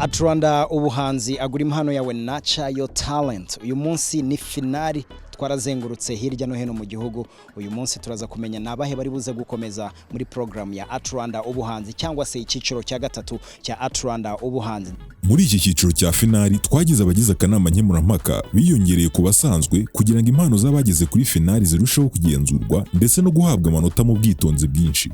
Atranda ubuhanzi agura impano yawe Nurture Your Talent. Uyu munsi ni finali twarazengurutse hirya no hino mu gihugu. Uyu munsi turaza kumenya nabahe bari buze gukomeza muri program ya Atranda ubuhanzi cyangwa se icyiciro cya gatatu cya Atranda ubuhanzi. Muri iki cyiciro cya finali twagize abagize akanama nkemurampaka biyongereye ku basanzwe kugira ngo impano z'abageze kuri finali zirusheho kugenzurwa ndetse no guhabwa amanota mu bwitonzi bwinshi.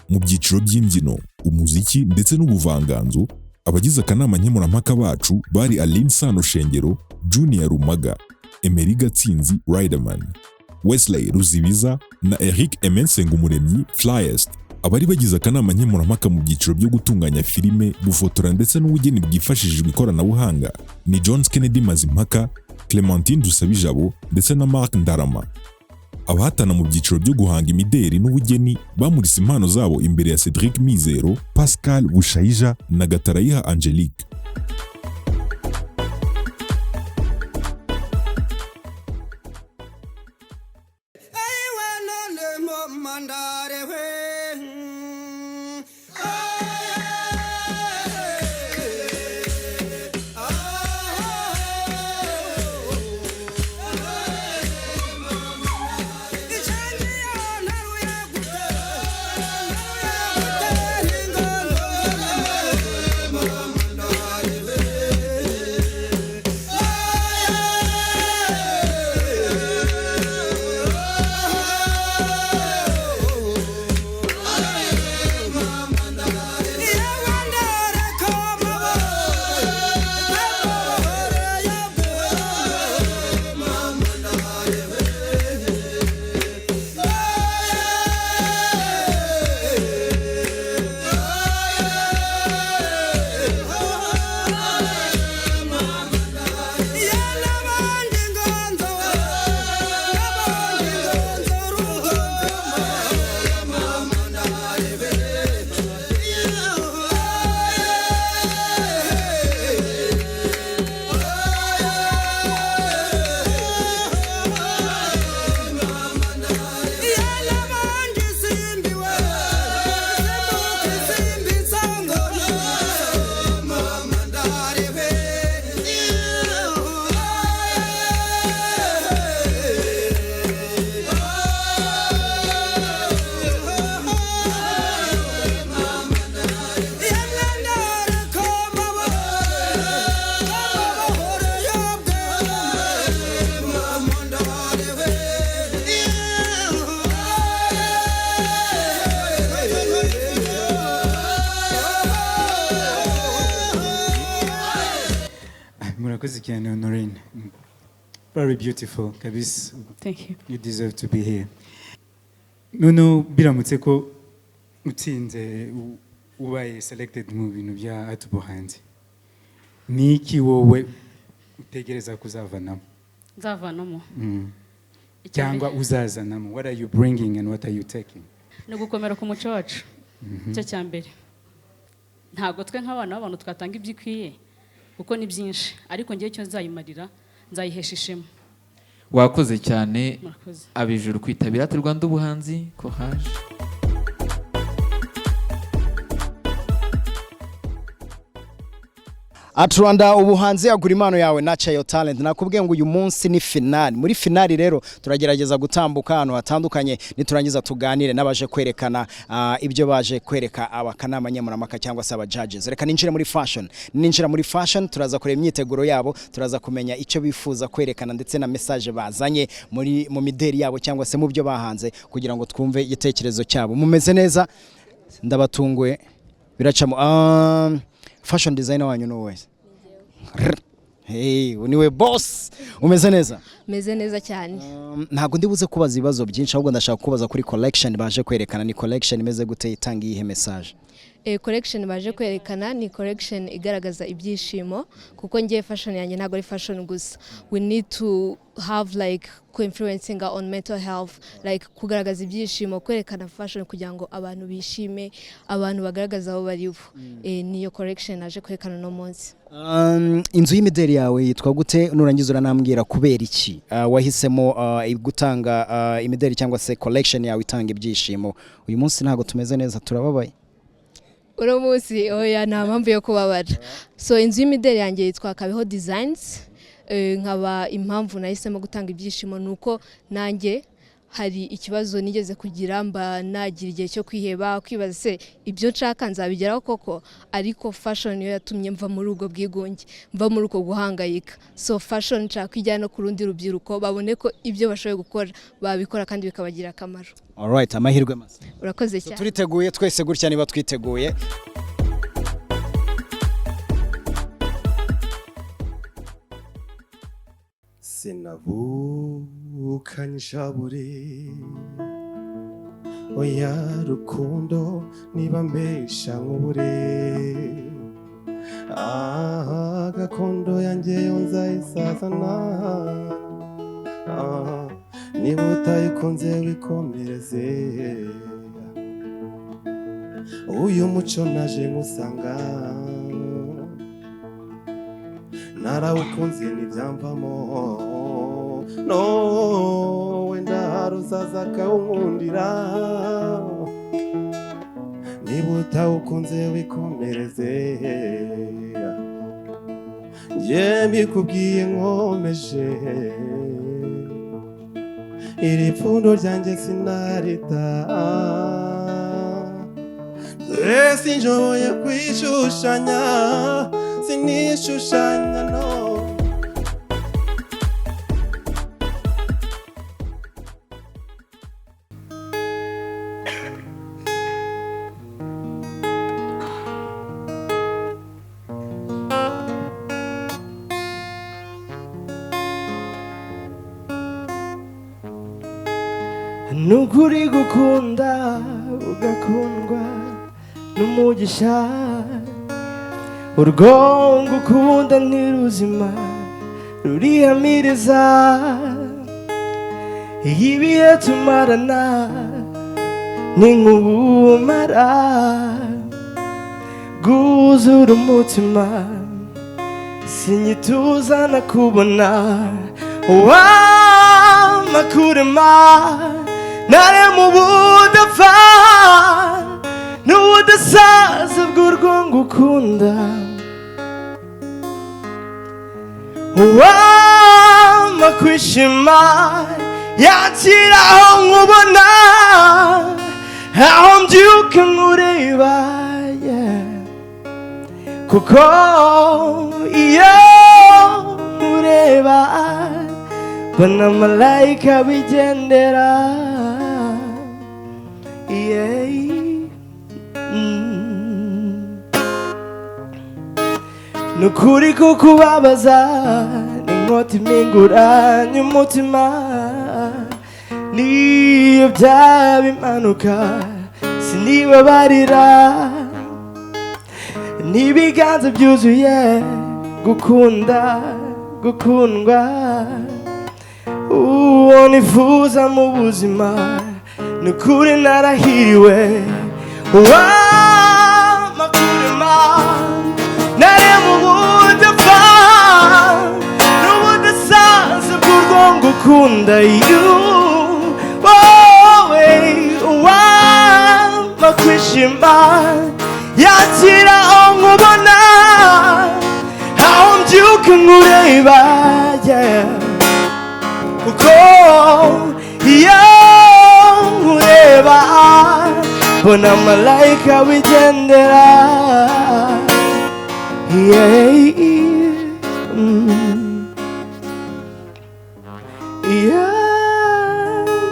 Mu byiciro by'imbyino, umuziki ndetse n'ubuvanganzo, abagize akanama nkemurampaka bacu bari Aline Sano Shengero, Junior Rumaga, Emery Gatsinzi Riderman, Wesley Ruzibiza na Eric Emensengumuremyi Flyest. Abari bagize akanama nkemurampaka mu byiciro byo gutunganya filime, gufotora ndetse n'ubugeni bwifashishijwe ikoranabuhanga ni John Kennedy Mazimpaka, Clementine Dusabijabo ndetse na Mark Ndarama. Abahatana mu byiciro byo guhanga imideri n'ubugeni bamurise impano zabo imbere ya Cedric Mizero, Pascal Bushayija na Gatarayiha Angelique. Very beautiful, Kabis. Thank you. You deserve to be here. No, biramutse ko utsinze ubaye selected mu bintu bya atubuhanzi. Niki wowe utegereza kuzavanamo? Nzavanamo. Cyangwa uzazanamo? What are you bringing and what are you taking? No gukomera ku muco wacu. Cyo cyambere. Ntago twe nk'abana b'abantu twatanga ibyikwiye kuko ni byinshi ariko ngiye cyo nzayimarira nzayihesha ishema. Wakoze cyane abijuru kwitabira Rwanda ubuhanzi ko haje. Atranda ubuhanzi agura impano yawe Nurture Your Talent. Nakubwiye ngo uyu munsi ni finali. Muri finali rero turagerageza gutambuka ahantu hatandukanye niturangiza tuganire n'abaje kwerekana ibyo baje kwereka abakanama nkemurampaka cyangwa se aba judges. Reka ninjire muri fashion. Ninjira muri fashion turaza kureba imyiteguro yabo, turaza kumenya icyo bifuza kwerekana ndetse na message bazanye mu mideri yabo cyangwa se mu byo bahanze kugira ngo twumve igitekerezo cyabo. Mumeze neza? Ndabatunguye. Biracamo fashion designer wanyu no wese. Hey, uniwe boss. Umeze neza? Meze neza cyane. Ntago ndibuze kubaza ibibazo byinshi ahubwo ndashaka kubaza kuri collection baje kwerekana. Ni collection imeze gute, itanga ihe message? Collection baje kwerekana ni collection igaragaza ibyishimo kuko ngiye fashion yanjye ntago ari fashion gusa. We need to have like co-influencing on mental health, like kugaragaza ibyishimo, kwerekana fashion kugira ngo abantu bishime, abantu bagaragaza aho bari bo. Niyo collection naje kwerekana no munsi. Inzu y'imideri yawe yitwa gute? Nurangiza uranambwira kubera iki wahisemo gutanga imideri cyangwa se collection yawe itanga ibyishimo? Uyu munsi ntago tumeze neza, turababaye. uno munsi oya nta mpamvu yo kubabara. So inzu y'imideli yanjye yitwa Kabeho Designs. Nkaba impamvu nahisemo gutanga ibyishimo nuko nanjye hari ikibazo nigeze kugira mba nagira igihe cyo kwiheba kwibaza se ibyo nshaka nzabigeraho koko, ariko fashion niyo yatumye mva muri ubwo bwigunge, mva muri uko guhangayika. So fashion nshaka ijyana no ku rundi rubyiruko babone ko ibyo bashoboye gukora babikora kandi bikabagira akamaro. Alright, amahirwe masa. Urakoze cyane. Turiteguye twese gutya niba twiteguye. Sinavukanye ishabure oya rukundo niba mbesha nk'ubure gakondo yanjye nzayisazana niba utayikunze wikomereze uyu muco naje nkusanga narawukunze ntibyamvamo no wenda haruzaza akawunkundira niba utawukunze wikomereze njye mbikubwiye nkomeje iri pfundo ryanjye sinarita sinjoboye kwishushanya sinishushanya no nukuri gukunda ugakundwa n'umugisha urwo ngukunda ntiruzima rurihamiriza ibihe tumarana ni nk'ubumara bwuzura umutima sinyituza nakubona wamakurema nare mu budapfa n'ubudasaza bw'urwo ngukunda wama kwishima yakira aho nkubona aho mbyuka nkureba kuko iyo nkureba mbona malayika bigendera nukuri kukubabaza n'inkota impinguranye umutima niyo byaba impanuka sinibabarira n'ibiganza byuzuye gukunda gukundwa uwo nifuza mu buzima nukuri narahiriwe wamakurema nare mu budapfa n'ubudasaza bw'urwo ngukunda wowe wamakwishima yakira aho nkubona aho mbyuka nkureba kuko iyo nkureba mbona malayika wigendera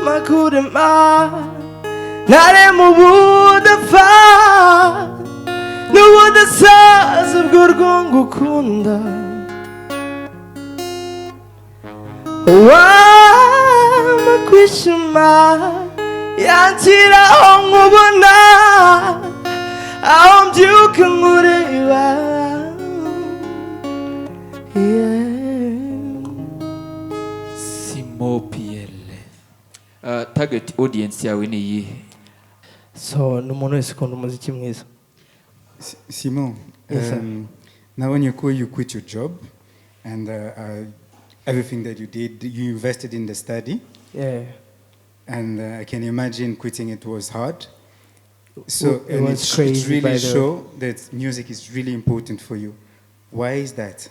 makurema nare mu budapfa n'ubudasaza bw'urwo ngukunda wama kwishima yakira aho nkubona aho mbyuka nkureba Simo PL. Target audience yawe ni iyihe? so ni umuntu wese ukunda umuziki mwiza. Simon, Yes, sir. now when you quit your job and everything that you did, you invested in the study, Yeah. and I can imagine quitting it was hard. So it and was it's crazy. really show that music is really important for you. Why is that?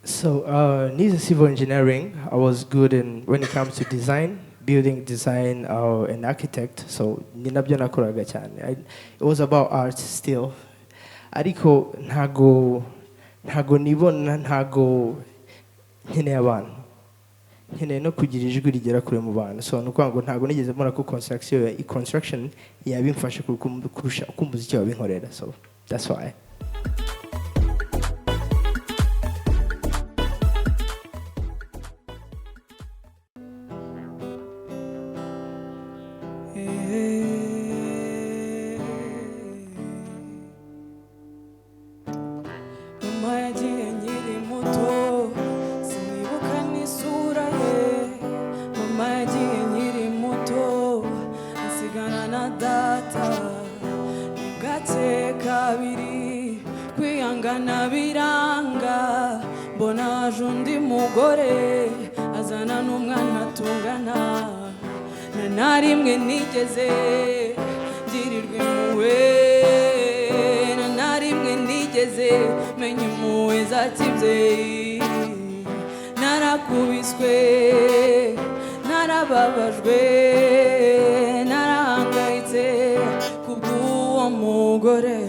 So needs civil engineering. I was good in when it comes to design, building design, an architect. So ninabyo nakoraga cyane. It was about art still. Ariko ntago nibona ntago nkeneye abantu. Nkeneye no kugira ijwi rigera kure mu bantu. So nuko ngo ntago nigeze mbona ko construction yabimfasha kurusha uko umuziki wabinkorera. So that's why. Mama yagiye nkiri muto sinibuka n'isura ye. Mama yagiye nkiri muto asigana na data. Gake kabiri kwihangana biranga, mbona haje undi mugore azana n'umwana tungana. Na rimwe nigeze ngirirwa impuhwe, na rimwe nigeze menya impuhwe za kibyeyi. Narakubiswe, narababajwe, narahangayitse kubw'uwo mugore.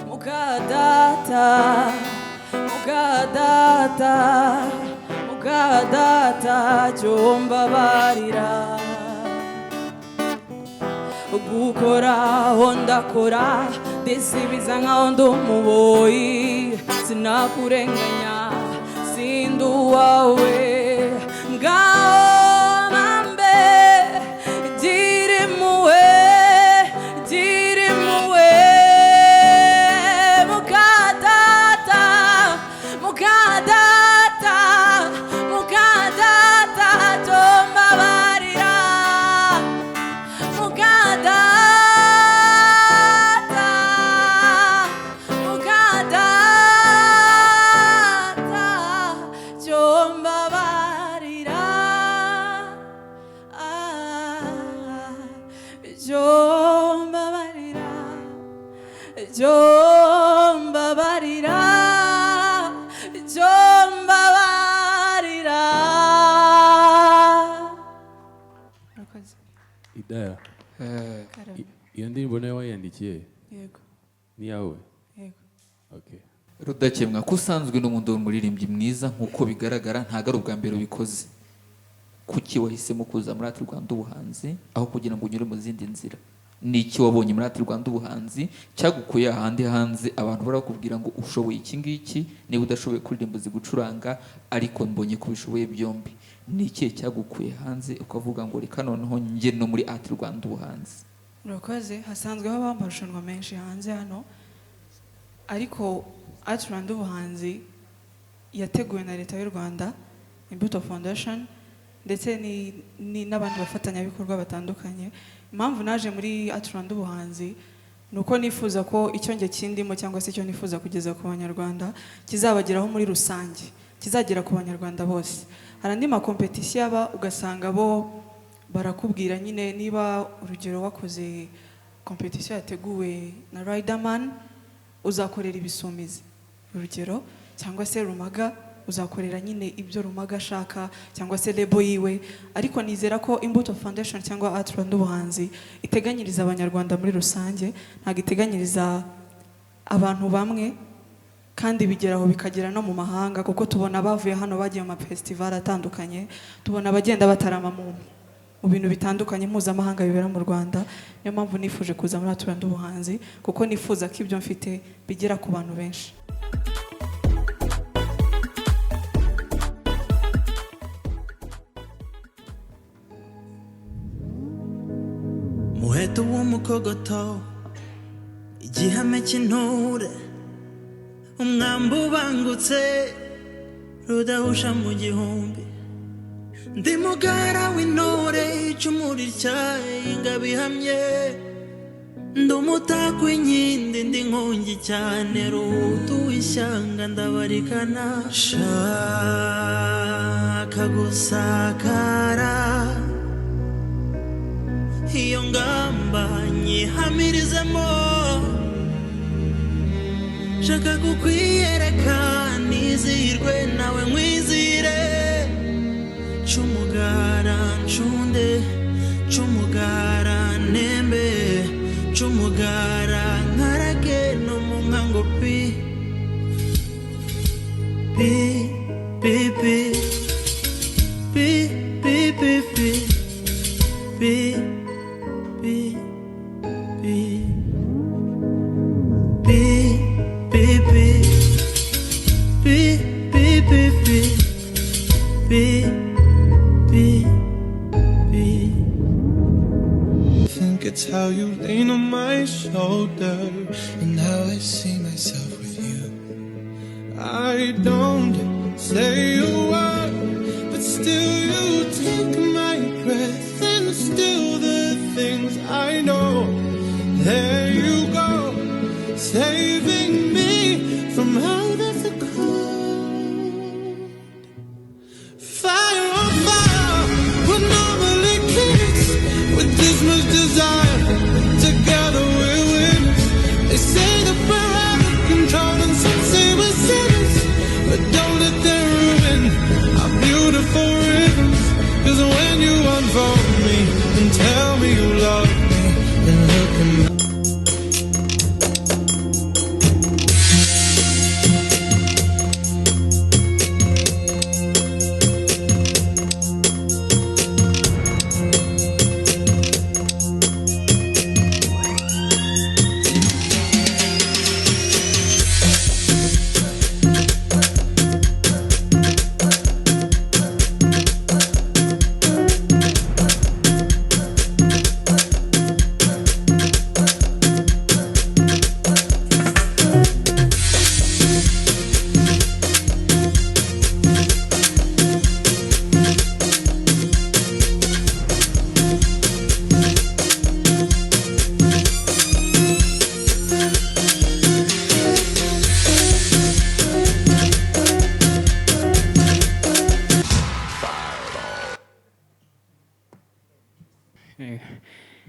Mukadata, mukadata, mukadata cyo mbabarira. Gukoraho ndakora ndisubiza nkaho ndi umuboyi. Sinakurenganya sindi uwawe, ngaho mambe gira impuhwe, gira impuhwe. Mukadata, mukadata, mukadata cyo mbabarira. Mukadata, mukadata cyo mbabarira. Cyo mbabarira, cyo mbabarira, cyo mbabarira. Idaya, iyo ndirimbo nayo wayandikiye? Yego. Ni yawe? Yego. Okay. Rudakemwa ko usanzwe n'umuntu w'umuririmbyi mwiza nk'uko bigaragara ntago ari ubwa mbere ubikoze. Kuki wahisemo kuza muri Art Rwanda ubuhanzi aho kugira ngo unyure mu zindi nzira? Ni iki wabonye muri Art Rwanda ubuhanzi cyagukuye ahandi hanze abantu barakubwira ngo ushoboye iki ngiki, niba udashoboye kuririmba zigucuranga ariko mbonye ko bishoboye byombi? Ni iki cyagukuye hanze ukavuga ngo reka noneho njye no muri Art Rwanda ubuhanzi? Murakoze, hasanzwe haba amarushanwa menshi hanze hano, ariko Art Rwanda ubuhanzi yateguwe na Leta y'u Rwanda, Imbuto Foundation, ndetse n'abandi bafatanyabikorwa batandukanye. Impamvu naje muri Art Rwanda ubuhanzi nuko nifuza ko icyo nge kindimo cyangwa se icyo nifuza kugeza ku banyarwanda kizabageraho muri rusange, kizagera ku banyarwanda bose. Hari andi makompetisiyo aba ugasanga bo barakubwira nyine, niba urugero wakoze kompetisiyo yateguwe na Riderman uzakorera ibisumizi urugero, cyangwa se Rumaga uzakorera nyine ibyo Rumaga ashaka cyangwa se lebo yiwe. Ariko nizera ko Imbuto Foundation cyangwa Art Rwanda ubuhanzi iteganyiriza abanyarwanda muri rusange, ntabwo iteganyiriza abantu bamwe, kandi bigeraho bikagera no mu mahanga, kuko tubona bavuye hano bagiye mu mafestival atandukanye, tubona abagenda batarama mu bintu bitandukanye mpuzamahanga bibera mu Rwanda. Niyo mpamvu nifuje kuza muri Art Rwanda ubuhanzi, kuko nifuza ko ibyo mfite bigera ku bantu benshi. Muheto w'umukogoto, igihame cy'intore, umwambi ubangutse rudahusha mu gihumbi. Ndi mugara w'intore, icumu rityaye ingabo ihamye. Ndi umutako w'inkindi, ndi nkongi cyane, ruhutu w'ishyanga ndabarikana. Shaka gusakara iyo ngamba nyihamirizemo shaka kukwiyereka nizihirwe nawe nkwizire Chumugara nchunde Chumugara nembe Chumugara nkarage no mu nkango pi pi pi pi pi pi pi pi pi pi pi pi pi pi pi pi pi It's how you lean on my shoulder and how I see myself with you. I don't say a word, but still you take my breath and still the things I know. There you go, saving me from how that's a cold. Fire on fire, what normally kicks with this much desire. Together we're winners. They say that we're out of control and some say we're sinners, but don't let them ruin our beautiful rhythms. Cause when you unfold me and tell me you love me, then look at me.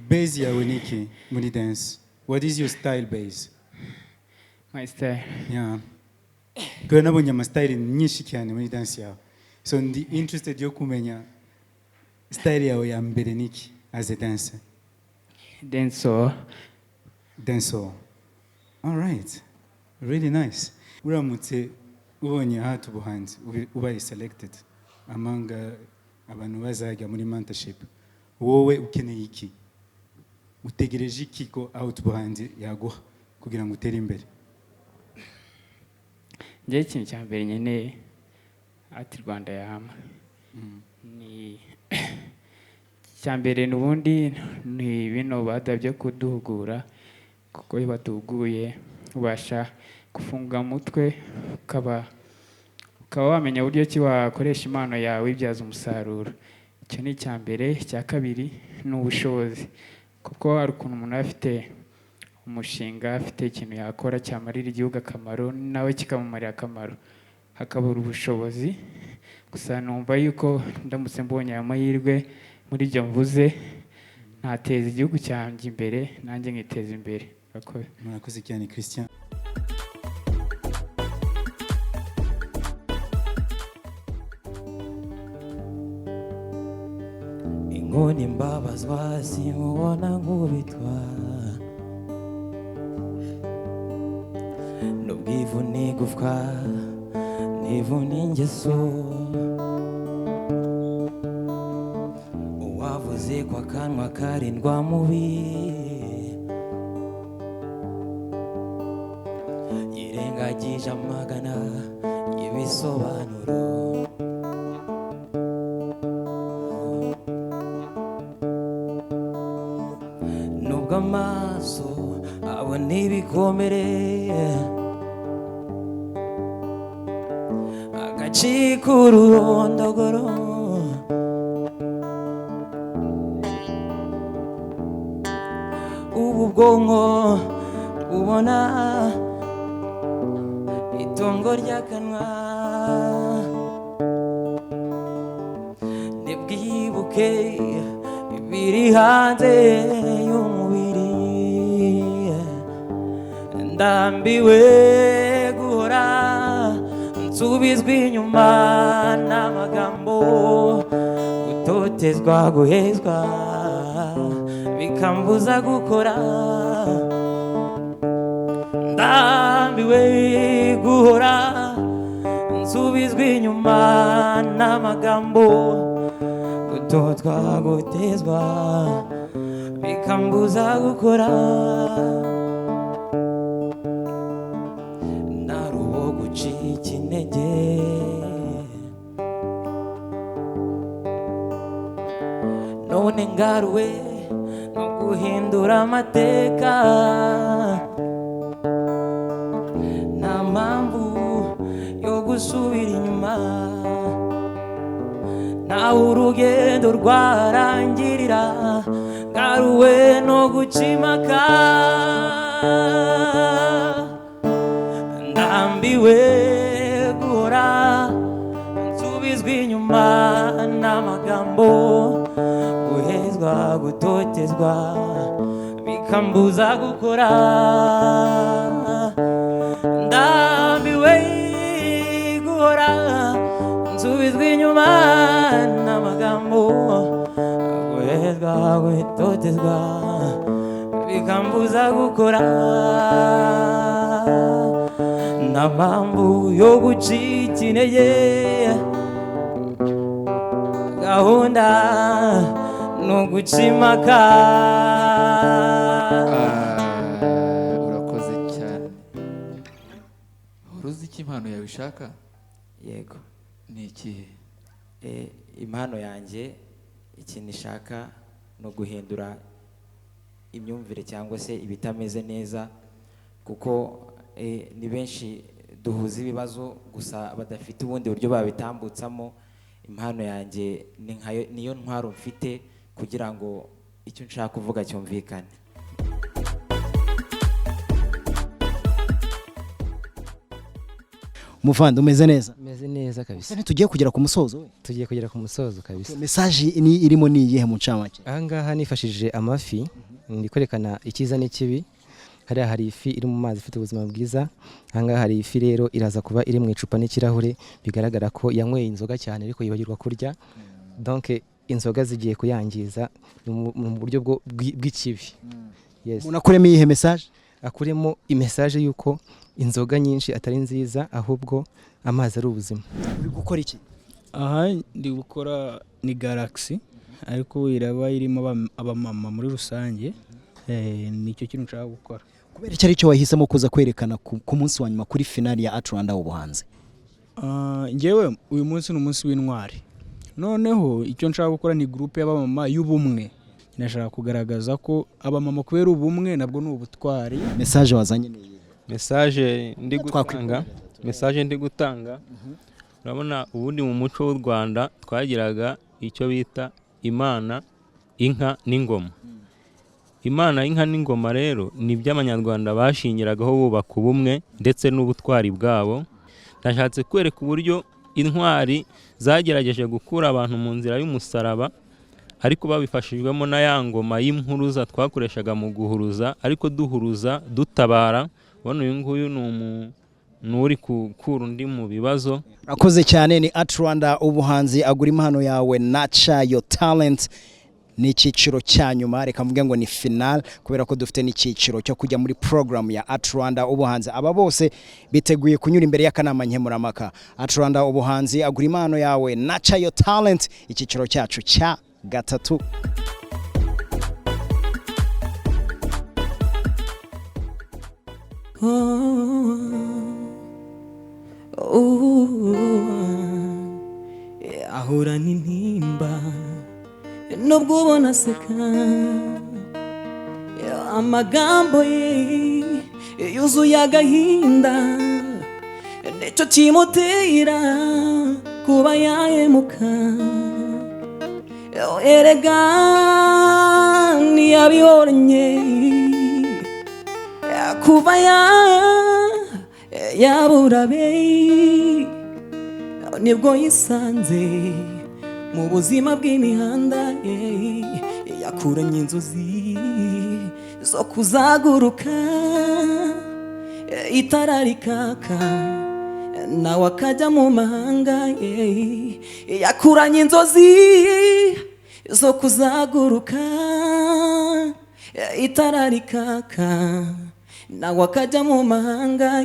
Base yawe niki muri dance? What is your style base? My style. Yeah. Kwa nabonye ama style nyinshi cyane muri dance yawe. So ndi interested yo kumenya style yawe ya mbere niki as a dancer. Dancehall. Dancehall. All right. Really nice. Uramutse ubonye hatu buhanzi ubaye selected among abantu bazajya muri mentorship. Wowe ukeneye iki? Utegereje iki ko out buhanzi yaguha kugira ngo utere imbere? Njye ikintu cya mbere nyene ati Rwanda yama ni cya mbere n'ubundi ni bino badabye kuduhugura kuko batuguye ubasha gufunga mutwe ukaba wamenya uburyo ki wakoresha impano yawe ibyaza umusaruro. Icyo ni icya mbere. Icya kabiri ni ubushobozi kuko hari ukuntu umuntu afite umushinga afite ikintu yakora cyamarira igihugu akamaro nawe kikamumarira akamaro hakabura ubushobozi. Gusa numva yuko ndamutse mbonye amahirwe muri ibyo mvuze nateza igihugu cyanjye imbere nanjye nkiteza imbere. Murakoze cyane Christian. Inkoni mbabazwa simubona nkubitwa n'ubwivune igufwa n'ivune ingeso uwavuze ko akanwa karindwa mubi yirengagije amagana y'ibisobanuro nubwo amaso abona ibikomere agacika ururondogoro ubu bwonko ubona itongo ry'akanwa ntibwibuke biri hanze y'umubiri. Ndambiwe guhora nsubizwa inyuma n'amagambo, gutotezwa guhezwa bikambuza gukora. Ndambiwe guhora nsubizwa inyuma n'amagambo, gutotwa gutezwa bikambuza gukora. Naruwo gucika intege, none ngaruwe no guhindura amateka. Nta mpamvu yo gusubira inyuma, nawe urugendo rwarangirira. Ngaruwe no guca impaka, ndambiwe guhora nsubizwa inyuma n'amagambo, guhezwa gutotezwa bikambuza gukora. Ndambiwe guhora nsubizwa inyuma n'amagambo, guhezwa gutotezwa bikambuza gukora. Nta mpamvu yo gucika intege, gahunda no guca impaka. Urakoze cyane. Uruzi iki impano yawe ishaka? Yego. Ni ikihe? Impano yanjye ikintu ishaka no guhindura imyumvire cyangwa se ibitameze neza, kuko ni benshi duhuza ibibazo gusa badafite ubundi buryo babitambutsamo. Impano yanjye niyo ntwaro mfite kugira ngo icyo nshaka kuvuga cyumvikane. Muvandi umeze neza? Meze neza kabisa. Tugiye kugera ku musozo we? Tugiye kugera ku musozo kabisa. Message irimo ni iyihe mu ncamake? Aha ngaha nifashishije amafi, ndi kwerekana icyiza n'ikibi. Hariya hari ifi iri mu mazi ifite ubuzima bwiza. Aha ngaha hari ifi rero iraza kuba iri mu icupa n'ikirahure, bigaragara ko yanyweye inzoga cyane ariko yibagirwa kurya. Donc inzoga zigiye kuyangiza mu buryo bw'ikibi. Yes. Unakuremo iyihe message? Akuremo imessage yuko inzoga nyinshi atari nziza, ahubwo amazi ari ubuzima. Uri gukora iki? Aha ndi gukora ni Galaxy, ariko iraba irimo abamama muri rusange. Nicyo kintu nshaka gukora. Kubera icyo ari cyo wahisemo kuza kwerekana ku munsi wa nyuma kuri finali ya Art Rwanda ubuhanzi? Ngewe uyu munsi ni umunsi w'intwari. Noneho icyo nshaka gukora ni groupe y'abamama y'ubumwe. Nashaka kugaragaza ko abamama kubera ubumwe nabwo ni ubutwari. Message wazanye ni iyi? Message ndi gutanga urabona ubundi mu muco w'u Rwanda twagiraga icyo bita Imana, inka n'ingoma. Imana, inka n'ingoma rero ni by'Abanyarwanda bashingiragaho bubaka ubumwe ndetse n'ubutwari bwabo. Nashatse kwereka uburyo intwari zagerageje gukura abantu mu nzira y'umusaraba, ariko babifashijwemo na ya ngoma y'impuruza twakoreshaga mu guhuruza, ariko duhuruza dutabara. Ubona uyu nguyu ni uri gukura undi mu bibazo. Urakoze cyane. Ni Art Rwanda ubuhanzi, agura impano yawe, Nurture Your Talent. Ni icyiciro cya nyuma, reka mvuge ngo ni final, kubera ko dufite n'icyiciro cyo kujya muri program ya Art Rwanda ubuhanzi. Aba bose biteguye kunyura imbere y'akanama nkemurampaka. Art Rwanda ubuhanzi, agura impano yawe, Nurture Your Talent, icyiciro cyacu cya gatatu. Ahura n'intimba nubwo ubona aseka, amagambo ye yuzuye agahinda, nicyo kimutera kuba yahemuka. Erega ntiyabihoranye kuba yabura be, nibwo yisanze mu buzima bw'imihanda yakuranye inzozi zo kuzaguruka itara rikaka nawe akajya mu mahanga yakuranye inzozi zo kuzaguruka itara rikaka nawe akajya mu mahanga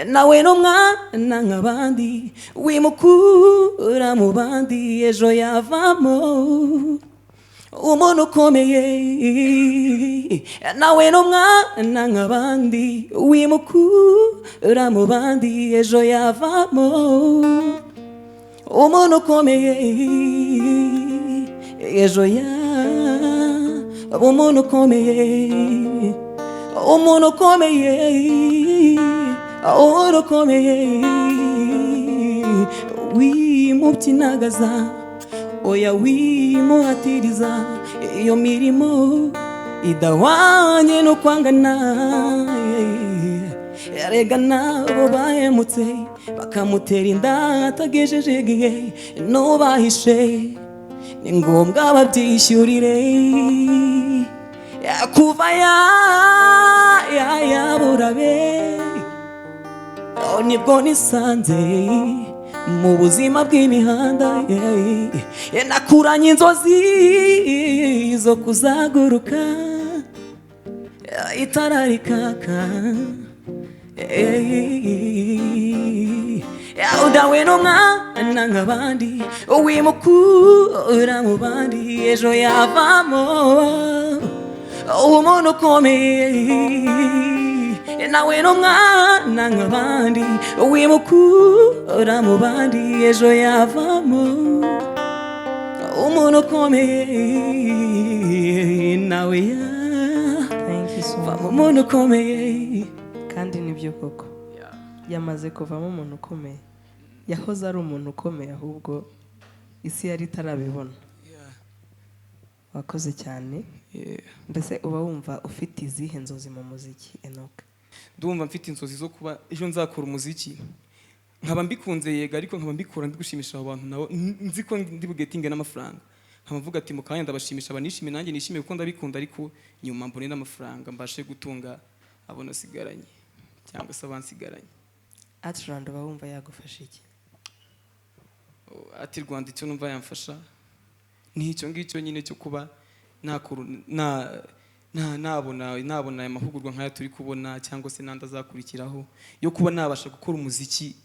nawe n'umwana nk'abandi wimukura mu bandi ejo yavamo umuntu ukomeye nawe n'umwana nk'abandi wimukura mu bandi ejo yavamo umuntu ukomeye ejo yavamo umuntu ukomeye umuntu ukomeye umuntu ukomeye wimubyinagaza oya wimuhatiriza iyo mirimo idahwanye no kwangana erega nabo bahemutse bakamutera inda atagejeje igihe nubahishe ni ngombwa babyishyurire kuva yaburabe nibwo nisanze mu buzima bw'imihanda nakuranye inzozi zo kuzaguruka itara rikaka udawe n'umwana nk'abandi wimukura mu bandi ejo yavamo umuntu ukomeye nawe n'umwana nk'abandi wimukura mu bandi ejo yavamo umuntu ukomeye nawe yavamo umuntu ukomeye kandi nibyo koko yamaze kuvamo umuntu ukomeye yahoze ari umuntu ukomeye ahubwo isi yari itarabibona wakoze cyane mbese uba wumva ufite izihe nzozi mu muziki Enoch? Ndumva mfite inzozi zo kuba ejo nzakora umuziki nkaba mbikunze yega ariko nkaba mbikora ndi gushimisha abantu nabo nzi ko ndi bugetinge n'amafaranga nkaba mvuga ati mu kanya ndabashimisha abanishime nanjye nishimiye kuko ndabikunda ariko nyuma mbone n'amafaranga mbashe gutunga abo nasigaranye cyangwa se abansigaranye. Ati Rwanda uba wumva yagufasha iki? Ati Rwanda icyo numva yamfasha ni icyo ngicyo nyine cyo kuba nabona amahugurwa nk'aya turi kubona cyangwa se nandi azakurikiraho yo kuba nabasha gukora umuziki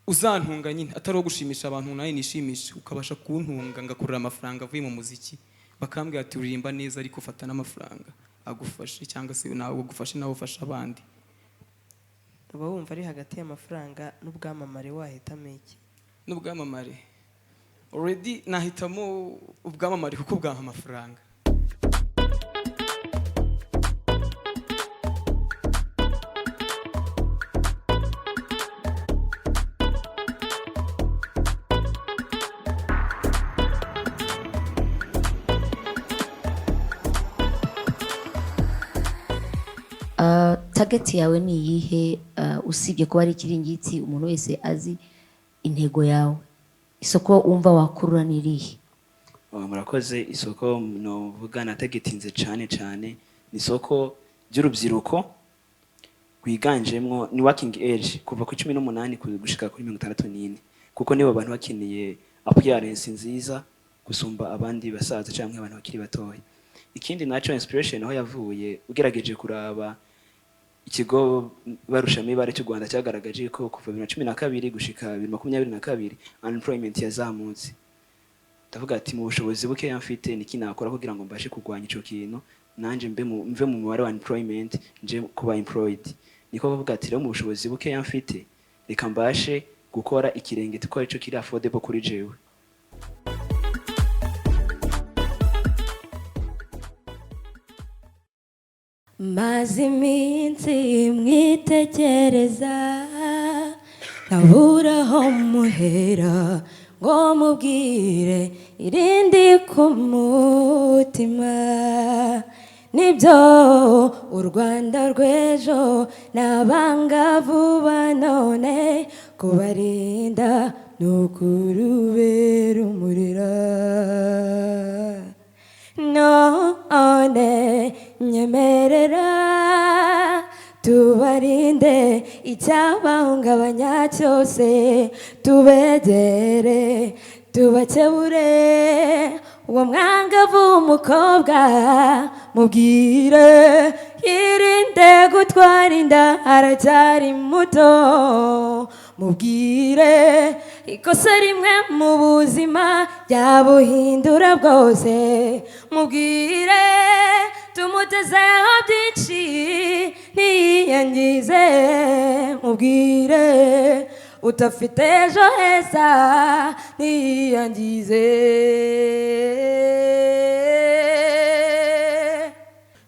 uzantunga nyine atari wo gushimisha abantu nawe nishimisha ukabasha kuntunga ngakorera amafaranga avuye mu muziki bakambwira ati uririmba neza ariko ufata n'amafaranga agufashe cyangwa se nawe ugufashe nawe ufasha abandi. Uba wumva ari hagati y'amafaranga n'ubwamamare wahitamo iki? N'ubwamamare already nahitamo ubwamamare kuko bwampa amafaranga. Target yawe ni iyihe usibye kuba ari ikiringiti umuntu wese azi intego yawe? Isoko wumva wakurura ni irihe? Murakoze. Isoko no vuga na targetinze cyane ni isoko ry'urubyiruko rwiganjemwo ni working age kuva ku 18 gushika kuri 64 kuko nibo abantu bakeneye appearance nziza gusumba abandi basaza cyangwa abantu bakiri batoya. Ikindi naco inspiration aho yavuye ugerageje kuraba ikigo barushamibare cy'u Rwanda cyagaragaje ko kuva 2012 gushika 2022 unemployment yazamutse. Ndavuga ati mu bushobozi buke yamfite niki nakora kugira ngo mbashe kugwanya ico kintu nanje mve mu mubare wa unemployment nje kuba employed. Niko bavuga ati rero mu bushobozi buke yamfite reka mbashe gukora ikirenge tukora ico kiri affordable kuri jewe. Maze iminsi mwitekereza nkabura aho muhera ngo mubwire irindi ku mutima. Nibyo u Rwanda rw'ejo n'abangavu ba none kubarinda no kurubera umurera. nyemerera tubarinde icyabahungabanya cyose, tubegere tubakebure uwo mwangavu w'umukobwa mubwire yirinde gutwara inda aracyari muto, mubwire ikosa rimwe mu buzima ryabuhindura bwose, mubwire tumutezeho byinshi ntiyangize, mubwire utafite ejo heza ntiyangize.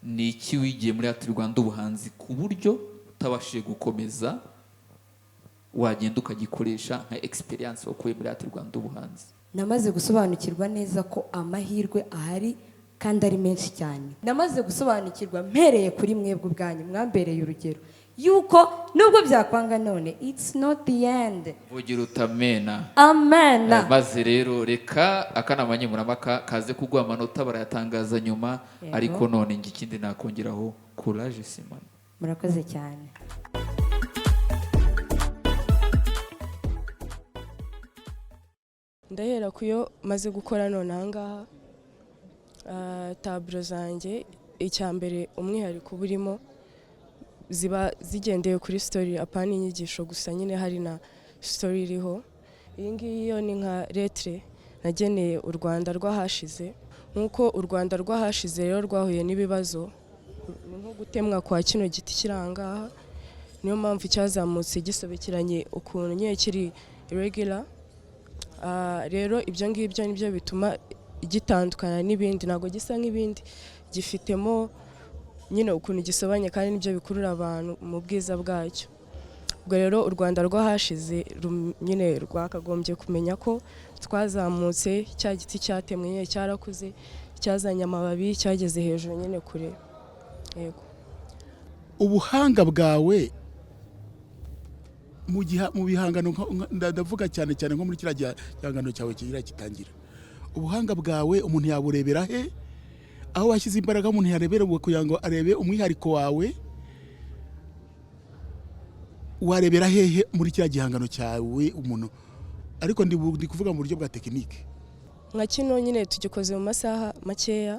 Ni iki wigiye muri Art Rwanda ubuhanzi ku buryo utabashije gukomeza wagenda ukagikoresha nka experience wakuye muri Art Rwanda ubuhanzi? Namaze gusobanukirwa neza ko amahirwe ahari kandi ari menshi cyane. Namaze gusobanukirwa mpereye kuri mwebwe ubwanyu, mwambereye urugero yuko nubwo byakwanga none it's not the end. Vugira utamena. Amen. Maze rero reka akanama nkemurampaka kaze kuguha amanota barayatangaza nyuma, ariko none ngi ikindi nakongeraho courage Simon. Murakoze cyane. Ndahera kuyo maze gukora none ahangaha taburo zanjye, icyambere umwihariko burimo ziba zigendeye kuri story apana inyigisho gusa, nyine hari na story iriho. Iyi ngiyi yo ni nka lettre nageneye u Rwanda rwahashize, nkuko u Rwanda rwahashize rero rwahuye n'ibibazo nko gutemwa kwa kino giti kirangaha, niyo mpamvu cyazamutse gisobekeranye ukuntu nyine kiri irregular. Rero ibyo ngibyo nibyo bituma gitandukana n'ibindi, ntabwo gisa nk'ibindi, gifitemo nyine ukuntu gisobanye kandi nibyo bikurura abantu mu bwiza bwacyo. Ubwo rero u Rwanda rwahashize nyine rwakagombye kumenya ko twazamutse, cya giti cyatemwe nyine cyarakuze, cyazanye amababi, cyageze hejuru nyine kure. Yego. Ubuhanga bwawe mu bihangano, ndavuga cyane cyane nko muri kiriya gihangano cyawe kigira kitangira, ubuhanga bwawe umuntu yaburebera he? Aho washyize imbaraga umuntu yarebera kugira ngo arebe umwihariko wawe, warebera hehe muri kiriya gihangano cyawe umuntu? Ariko ndi kuvuga mu buryo bwa tekinike. Nka kino nyine tugikoze mu masaha makeya,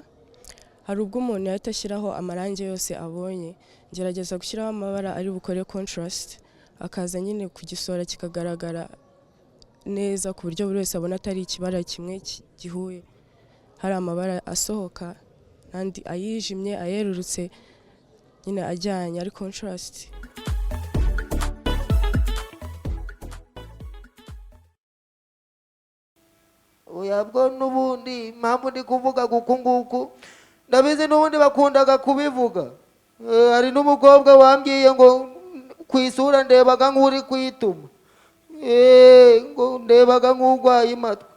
hari ubwo umuntu yahita ashyiraho amarangi yose abonye, ngerageza gushyiraho amabara ari bukore contrast, akaza nyine kugisora kikagaragara neza ku buryo buri wese abona atari ikibara kimwe gihuye, hari amabara asohoka kandi ayijimye, ayerurutse, nyine ajyanye ari contrast. Uyabwo n'ubundi impamvu ndi kuvuga guku nguku, ndabizi n'ubundi bakundaga kubivuga. Hari n'umukobwa wambwiye ngo ku isura ndebaga nk'uri kwituma, ngo ndebaga nk'urwaye imatwa,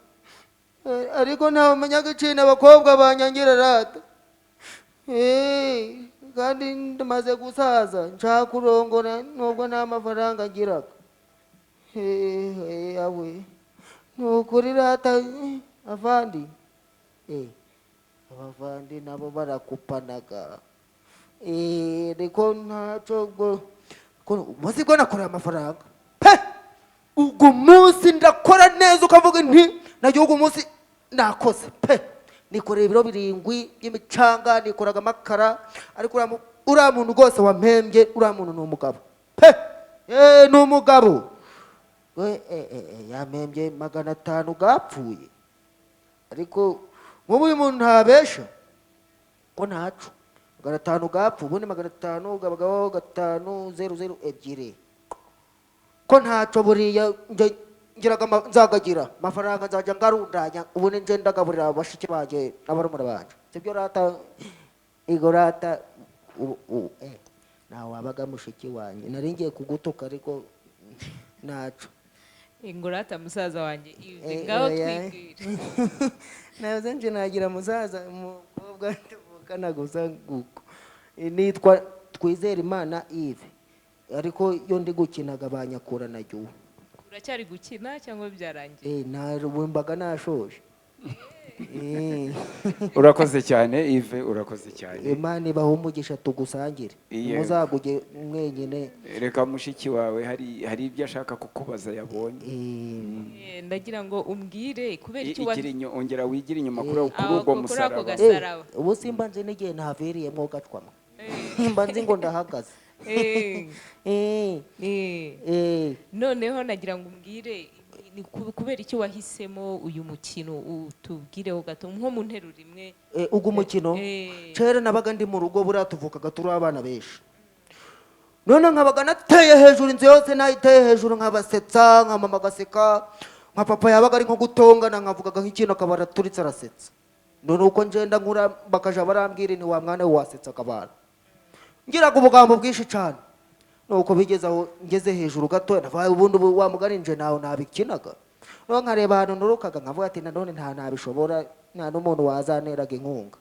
ariko ntamenya agaciro abakobwa banyangira rata. Kandi ndamaze gusaza, nshaka kurongora nubwo nta mafaranga ngiraga. Yawe nukuri rata avandi, abavandi nabo barakupanaga, ariko ntaco muzi ko nakorera amafaranga. Ubwo munsi ndakora neza ukavuga nti nagihugu munsi nakoze nikorera ibiro 7 by'imicanga, nikoraga amakara, ariko uriya muntu rwose wampembye, uriya muntu ni umugabo ni umugabo. Yampembye 500 gapfuye, ariko nk'ubu uyu muntu ntabesha ko ntacu 500 gapfu, ubundi 500 gabagaho 500 ko ntaco buriya ngiraga nzagagira amafaranga nzajya ngarundanya, ubundi nje ndagaburira abashiki banje n'abarumura banje. Sibyo rata igorata nawe wabaga mushiki wanje, nari ngiye kugutuka ariko naco. Ingurata musaza wanjye ive ngaho twibwira. Naze nje nagira musaza umukobwa tuvukana gusa guko, nitwa Twizera Imana Yves, ariko yo ndi gukinaga banyakura najyo. Uracyari gukina cyangwa byarangiye? Narumbaga nashoje. urakoze cyane Yves, urakoze cyane. Imana ibaha umugisha tugusangire, Yego. muzaguge mwenyine. Reka mushiki wawe hari ibyo ashaka kukubaza yabonye. ndagira ngo umbwire kubera icyo ongera wigire inyuma kuri Aho, ubwo kuri ako gasaraba. Ubu simba nzi n'igihe ntaviriyemo gacwamo, mba nzi ngo ndahagaze. noneho nagira ngo umbwire ni kubera icyo wahisemo uyu mukino utubwireho gato nko mu nteruro imwe. Ugu mukino kera nabaga ndi mu rugo buriya tuvukaga turi abana benshi, none nkabaga nateye hejuru inzu yose nayiteye hejuru nkabasetsa, nka mama agaseka, nka papa yabaga ari nko gutongana nkavugaga nk'ikintu akaba araturitse arasetsa. None uko ngenda nkura bakaja barambwira ni wa mwana we wasetsa akabana, ngiraga ubugambo bwinshi cyane. Nuko bigeze aho ngeze hejuru gato navaye ubundi wa mugani nje nawe nabikinaga, no nkareba ahantu nurukaga nkavuga ati none nta nabishobora, nta n'umuntu wazaneraga inkunga.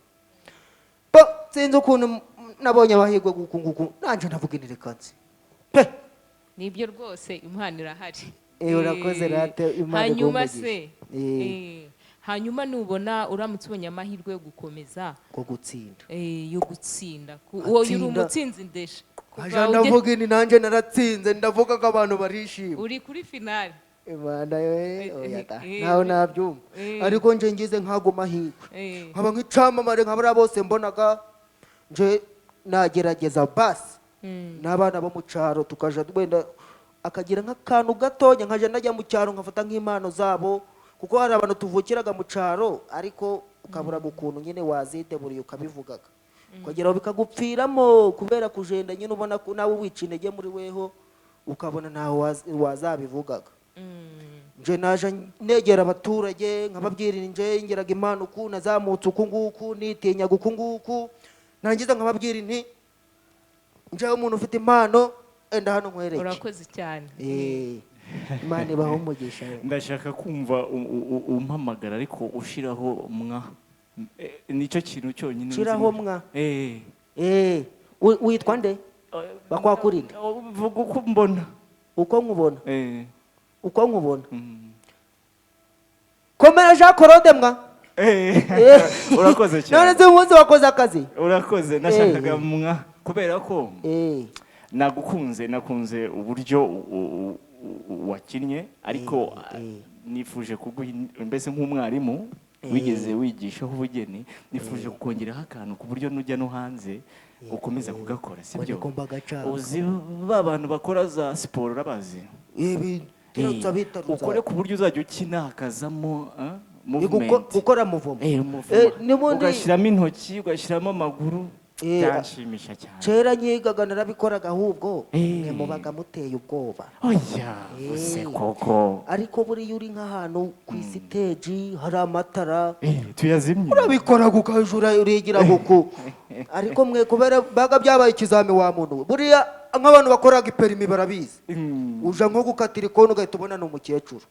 Sinzi ukuntu nabonye abahigwe gukunguku nanje ndavuga inirekazi nibyo rwose impano irahari. Urakoze rate Imana hanyuma se hanyuma nubona uramutse ubonye amahirwe yo gukomeza yo gutsinda uwo yuri umutsinzi ndesha aja ndavuga ini nanje naratsinze, ndavuga ko abantu barishima, uri kuri finale. Imana nawe nabyumva, ariko nje ngize nkago mahirwe nkaba nk'icamamare nkabara bose mbonaga nje nagerageza basi n'abana bo mu cyaro tukaja wenda akagira nk'akantu gatonya nkaja najya mu cyaro nkafata nk'impano zabo, kuko hari abantu tuvukiraga mu cyaro ariko ukabura ukuntu nyine waziteburiye ukabivugaga ukageraho bikagupfiramo kubera kujenda nyine ubona ko nawe wica intege muri weho ukabona ntaho wazabivugaga. Nje naje negera abaturage nkababwira nje ngeraga impano uku nazamutse uku nguku nitinyaga uku nguku, nangiza nkababwira nti nje umuntu ufite impano enda hano nkwereke. Urakoze cyane. Imana ibaho umugisha. Ndashaka kumva umpamagara ariko ushiraho mwa nicyo kintu cyonyine ushiraho mwa. Witwa nde bakwakurinde? Vuga uko mbona. Uko nkubona? Uko nkubona? Komera Jean Claude mwa. Urakoze cyane. None umunsi wakoze akazi? Urakoze, nashakaga mwa kubera ko nakunze uburyo wakinnye, ariko nifuje mbese nk'umwarimu wigeze wigishaho ubugeni, nifuje kukongeraho akantu ku buryo nujya no hanze ukomeza kugakora, sibyo? Uzi ba bantu bakora za siporo urabazi? Ukore ku buryo uzajya ukina hakazamo gukora muvumo, ugashyiramo intoki ugashyiramo amaguru, byanshimisha cyane. Kera nyigaga narabikoraga, ahubwo mubaga muteye ubwoba. Use koko. Ariko buriya uri nk'ahantu ku stage hari amatara tuyazimye, urabikora gukajura urigira guku. Ariko mwe kubera baga byabaye ikizami wa muntu, buriya nk'abantu bakoraga iperimi barabizi, uja nko gukatira ikoni ugahita ubona ni umukecuru.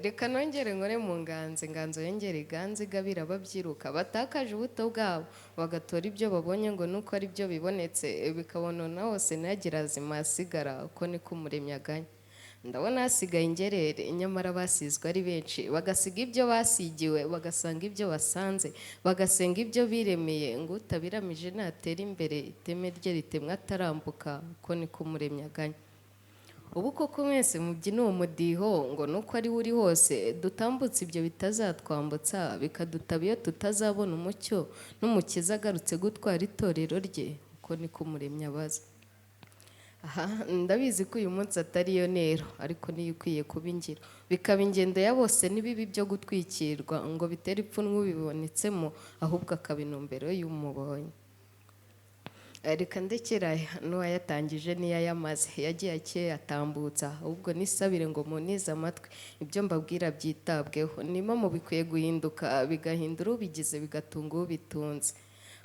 Reka nongere nkore mu inganzo yongere iganze igabira ababyiruka batakaje ubuto bwabo bagatora ibyo babonye ngo nuko ari byo bibonetse bikabonona hose ntagira azima asigara, uko niko umuremyi aganya. Ndabona hasigaye ingerere nyamara basizwe ari benshi, bagasiga ibyo basigiwe bagasanga ibyo basanze, bagasenga ibyo biremeye ngo utabiramije natera imbere iteme rye ritemwa atarambuka, uko niko umuremyi aganya. Ubu koko mwese mubyina uwo mudiho ngo nuko ari uri hose dutambutse ibyo bitazatwambutsa bikadutaba iyo tutazabona umucyo n'umukiza agarutse gutwara itorero rye, uko niko umuremyi abaza. Aha ndabizi ko uyu munsi atari yo ntero, ariko niyo ikwiye kuba ingiro, bikaba ingendo ya bose n'ibibi byo gutwikirwa ngo bitere ipfunwe ubibonetsemo, ahubwo akaba intumbero y'umubonye. Reka ndekera n'uwayatangije n'iyayamaze yagiye akiyatambutsa, ahubwo nisabire ngo munize amatwi ibyo mbabwira byitabweho, nimo mu bikwiye guhinduka bigahindura ubigize bigatunga ubitunze,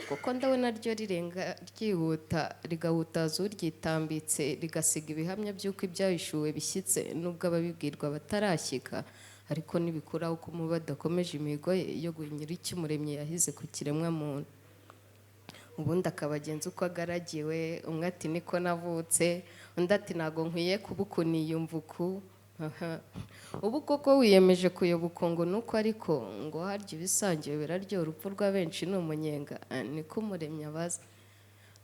kuko ndabona ryo rirenga ryihuta rigahutaza uryitambitse rigasiga ibihamya by'uko ibyahishuwe bishyitse nubwo ababibwirwa batarashyika, ariko nibikuraho ko umuba adakomeje imihigo ye yo guhinyura icyo umuremyi yahize ku kiremwa muntu. ubundi akabagenza uko agaragiwe, umwe ati niko navutse, undi ati ntago nkwiye kuba uku niyumva uku. Ubu koko wiyemeje kuyoboka ngo nuko, ariko ngo harya ibisangiwe biraryoha, urupfu rwa benshi ni umunyenga, niko umuremyi abaza.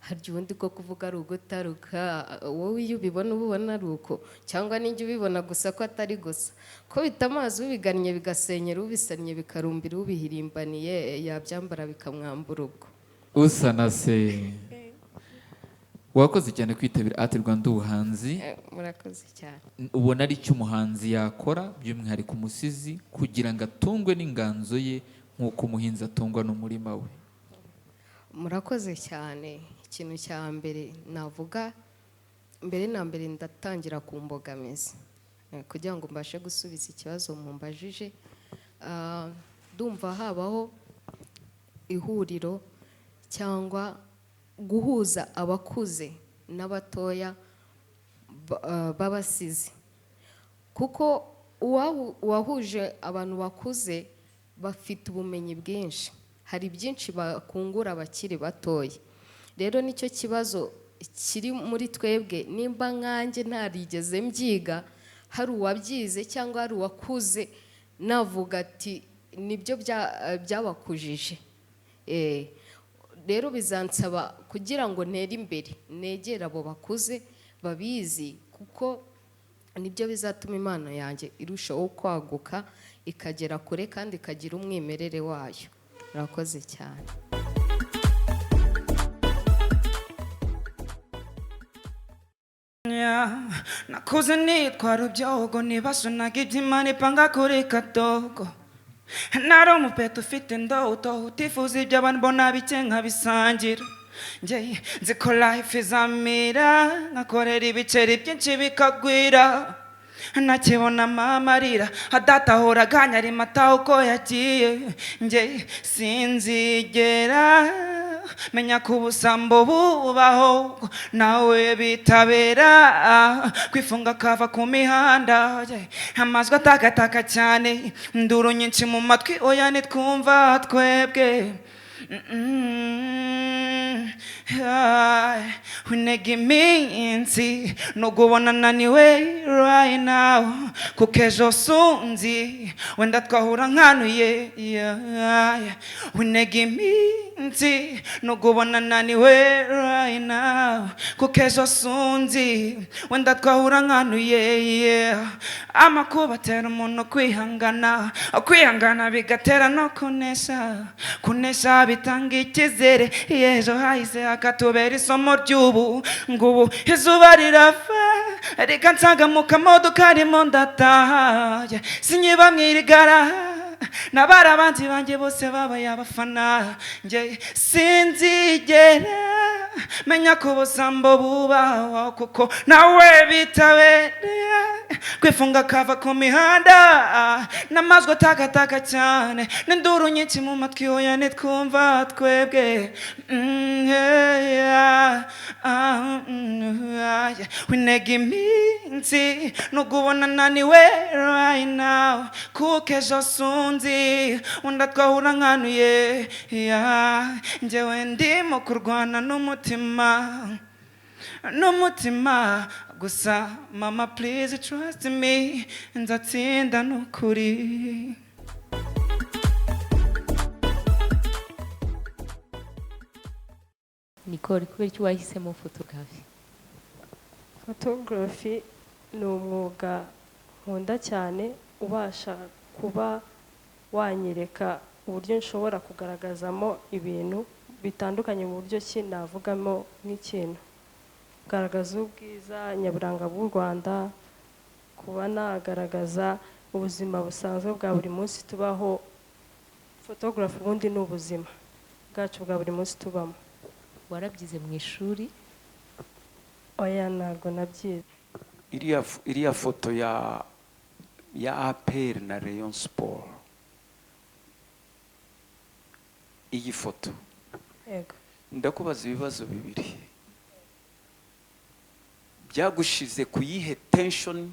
Harya ubundi ko kuvuga ari ugutaruka, wowe iyo ubibona ubona ari uko, cyangwa n'ijya ubibona gusa ko atari gusa, ko bita amazi ubigannye bigasenyera, ubisannye bikarumbira, ubihirimbaniye yabyambara bikamwambura ubwo. Usa na se. Wakoze cyane kwitabira Art Rwanda ubuhanzi. Murakoze cyane. Ubona ari cyo umuhanzi yakora by'umwihariko umusizi kugira ngo atungwe n'inganzo ye nk'uko umuhinzi atungwa n'umurima we? Murakoze cyane. Ikintu cya mbere navuga, mbere na mbere ndatangira ku mbogamizi kugira ngo mbashe gusubiza ikibazo mumbajije. Ndumva habaho ihuriro cyangwa guhuza abakuze n'abatoya b'abasizi, kuko uwahuje abantu bakuze bafite ubumenyi bwinshi, hari byinshi bakungura abakiri batoya. Rero nicyo kibazo kiri muri twebwe, nimba nkanjye ntarigeze mbyiga, hari uwabyize cyangwa hari uwakuze, navuga ati nibyo byabakujije. Rero bizansaba kugira ngo ntere imbere, negere abo bakuze babizi, kuko nibyo bizatuma impano yanjye irushaho kwaguka, ikagera kure kandi ikagira umwimerere wayo. Murakoze cyane. Nakuze nitwa Rubyogo, nibasunaga iby'Imana ipanga kuri Kadogo. Nari umupeto ufite indoto, utifuza ibyo abantu mbona bike nkabisangira. Njye nzi ko life izamira, nkakorera ibiceri byinshi bikagwira. Nakibona mama arira, data ahora aganya mata uko yagiye. Njye sinzigera menya ko ubusambo bubaho, nawe bitabera kwifunga kava ku mihanda. Amajwi atakataka cyane, induru nyinshi mu matwi, oya nitwumva twebwe. Winega iminsi no kubona naniwe right now, kuko ejo sunzi wenda twahura nkanuye. Winega iminsi no kubona naniwe right now, kuko ejo sunzi wenda twahura nkanuye. Amakuba atera umuntu kwihangana, kwihangana bigatera no kunesha, kunesha bitanga icyizere, ejo hahise hakatubera isomo ry'ubu ngubu. Izuba rirava reka nsanga mu kamodoka karimo ndataha, sinyiba mwirigara, nabari abanzi banjye bose babaye abafana. Njye sinzigera menya ko ubusambo bubaho, kuko nawe bitabera kwifunga kava ku mihanda. N'amajwi atakataka cyane, n'induru nyinshi mu matwi, oya nitwumva twebwe. Winega iminsi no kubona naniwe right now, kuko ejo sunzi wenda twahura nkanuye. Njyewe ndimo kurwana n'umutima gusa, mama please trust me, nzatsinda n'ukuri. Nicole, kubera iki wahisemo photography? Photography ni umwuga nkunda cyane, ubasha kuba wanyereka uburyo nshobora kugaragazamo ibintu bitandukanye, mu buryo ki navugamo nk'ikintu, kugaragaza ubwiza nyaburanga bw'u Rwanda, kuba nagaragaza ubuzima busanzwe bwa buri munsi tubaho. Photography ubundi ni ubuzima bwacu bwa buri munsi tubamo. Warabyize mu ishuri? Oya, ntabwo nabyize. Iriya foto ya APR na Rayon Sport, iyi foto Yego. ndakubaza ibibazo bibiri. Byagushize kuyihe tension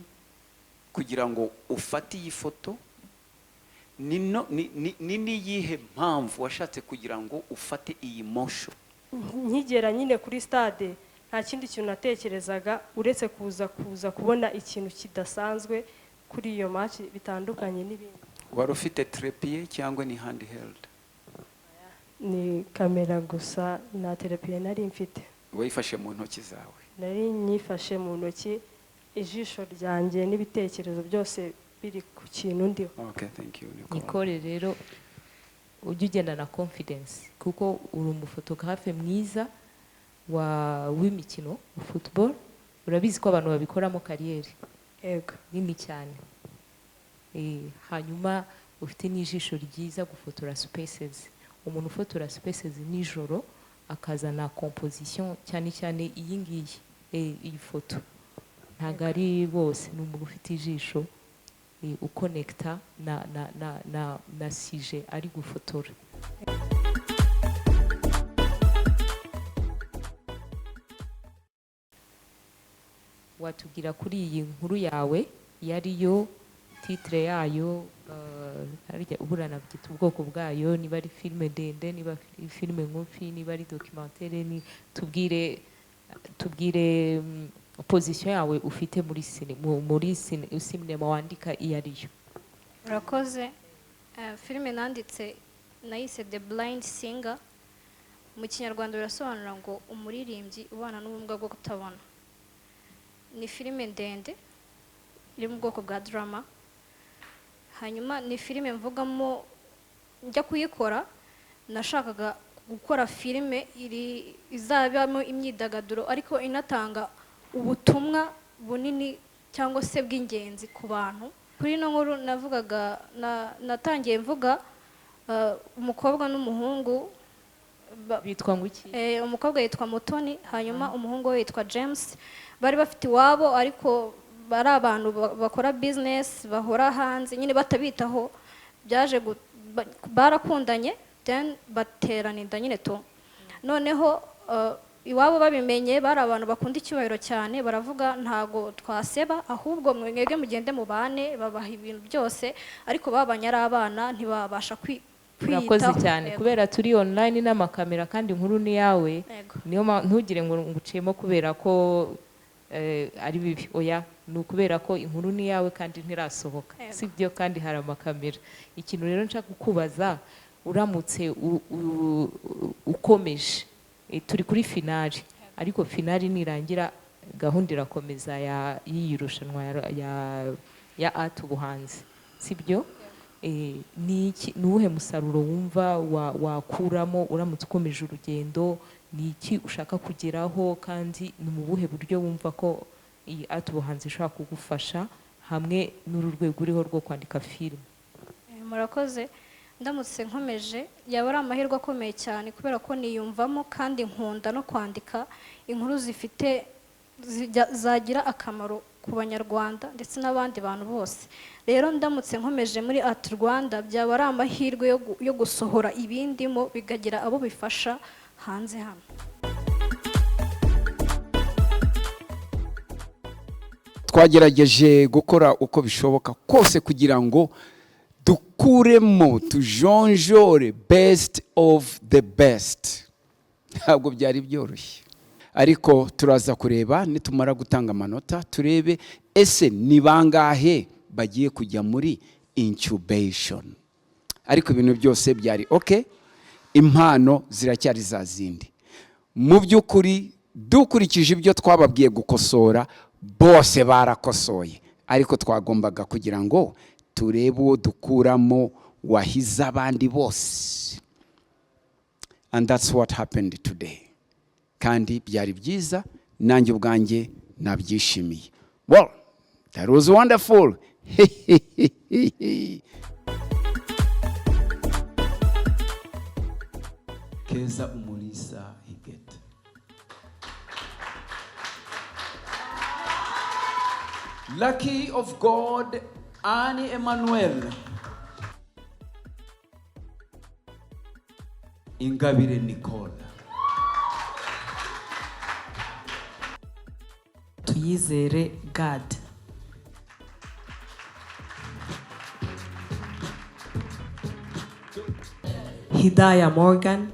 kugira ngo ufate iyi foto? Ni niyihe mpamvu washatse kugira ngo ufate iyi motion nkigera nyine kuri stade nta kindi kintu natekerezaga uretse kuza kubona ikintu kidasanzwe kuri iyo match bitandukanye n'ibindi. wari ufite trepied cyangwa ni handheld? Ni kamera gusa, na trepied nari mfite. wayifashe mu ntoki zawe? Nari nyifashe mu ntoki, ijisho ryanjye n'ibitekerezo byose biri ku kintu ndiho. Okay, thank you Nicole. Rero ujye ugenda na confidence kuko uri umufotografe mwiza w'imikino wa football. Urabizi ko abantu babikoramo kariyeri nini cyane. Hanyuma ufite n'ijisho ryiza gufotora spaces. Umuntu ufotora spaces nijoro akazana composition cyane cyane iyi ngiyi iyi foto ntabwo ari bose. Ni umuntu ufite ijisho ukonekta na sije ari gufotora. Watubwira kuri iyi nkuru yawe yariyo titre yayo, uburana byita ubwoko bwayo, niba ari filime ndende, niba ari filime ngufi, niba ari documentaire, ni tubwire position yawe ufite muri sinema wandika iyo ariyo. Urakoze. Filime nanditse nayise The Blind Singer. Mu Kinyarwanda birasobanura ngo umuririmbyi ubana n'ubumuga bwo kutabona. Ni filime ndende iri mu bwoko bwa drama. Hanyuma ni filime mvugamo, njya kuyikora nashakaga gukora filime izabamo imyidagaduro ariko inatanga ubutumwa bunini cyangwa se bw'ingenzi ku bantu. Kuri ino nkuru navugaga natangiye mvuga umukobwa n'umuhungu bitwa ngo iki? Umukobwa yitwa Mutoni, hanyuma umuhungu we yitwa James. Bari bafite iwabo ariko bari abantu bakora business bahora hanze nyine batabitaho. Byaje barakundanye then baterana inda nyine to. Noneho iwabo babimenye, bari abantu bakunda icyubahiro cyane, baravuga ntago twaseba ahubwo mwege mugende mubane, babaha ibintu byose ariko babanye ari abana ntibabasha Urakoze cyane kubera turi online n'amakamera kandi inkuru ni yawe. Niyo ntugire ngo ngucemo kubera ko ari bibi. Oya, ni ukubera ko inkuru ni yawe kandi ntirasohoka, sibyo? Kandi hari amakamera. Ikintu rero nshaka kukubaza, uramutse ukomeje, turi kuri finali ariko finali nirangira gahunda irakomeza y'iyi rushanwa ya art ubuhanzi, sibyo? Ni uwuhe musaruro wumva wakuramo uramutse ukomeje urugendo? Ni iki ushaka kugeraho kandi ni mu buhe buryo wumva ko iyi art ubuhanzi ishobora kugufasha hamwe n'uru rwego uriho rwo kwandika filime? Murakoze. Ndamutse nkomeje yaba ari amahirwe akomeye cyane kubera ko niyumvamo kandi nkunda no kwandika inkuru zagira akamaro ku Banyarwanda ndetse n'abandi bantu bose. Rero ndamutse nkomeje muri Art Rwanda byaba ari amahirwe yo gusohora ibindimo bigagira abo bifasha hanze hano. Twagerageje gukora uko bishoboka kose kugira ngo dukuremo tujonjore best of the best. Ntabwo byari byoroshye ariko turaza kureba nitumara gutanga amanota turebe ese ni bangahe bagiye kujya muri incubation. Ariko ibintu byose byari okay, impano ziracyari za zindi. Mu by'ukuri dukurikije ibyo twababwiye gukosora bose barakosoye, ariko twagombaga kugira ngo turebe uwo dukuramo wahiza abandi bose. And that's what happened today. Kandi byari byiza, nanjye ubwanjye nabyishimiye. Well, that was wonderful. Keza Umulisa Higet. Lucky of God, Annie Emmanuel. Ingabire Nicole. Tuyizere God. Hidaya Morgan.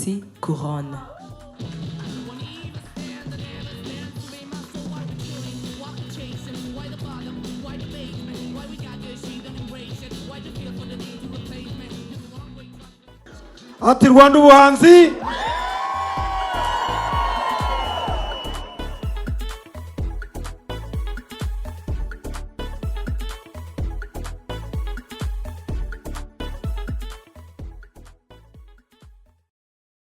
Voici Couronne. ati Rwanda ubuhanzi